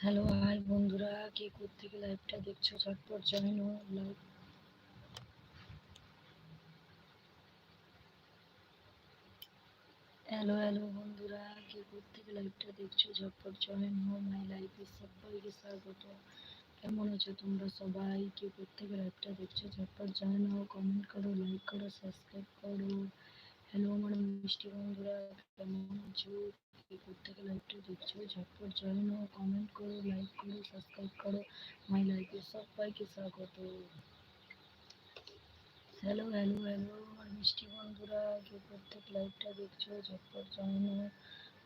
Hello, high বন্ধুরা, কে কোত্থেকে লাইভটা দেখছো ঝটপট জয়েন হো লাইভ। হ্যালো হ্যালো বন্ধুরা, কে কোত্থেকে লাইভটা দেখছো ঝটপট জয়েন হো মাই লাইফে। সবাইকে স্বাগত। কেমন আছো তোমরা সবাই? কে কোত্থেকে লাইভটা দেখছো ঝটপট জয়েন হো, কমেন্ট করো, লাইক করো, সাবস্ক্রাইব করো। হ্যালো আমার মিষ্টি বন্ধুরা, কেমন আছো? কে কোত্থেকে লাইভটা দেখছো ঝটপট জয়েন হো, কমেন্ট করো, লাইক করো, সাবস্ক্রাইব করো। মাই লাইফে সবাইকে স্বাগত। হ্যালো হ্যালো হ্যালো আমার মিষ্টি বন্ধুরা, কে প্রত্যেক লাইভটা দেখছো ঝটপট জয়েন হো,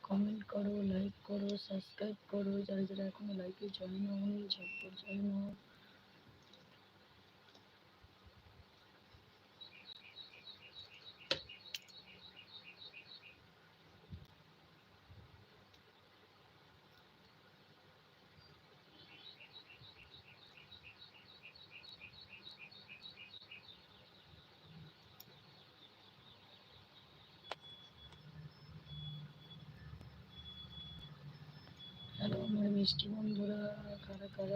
কমেন্ট করো, লাইক করো, সাবস্ক্রাইব করো। যারা যারা এখনো লাইভে জয়েন হওনি ঝটপট জয়েন হো। হ্যালো আমার মিষ্টি বন্ধুরা, কারা কারা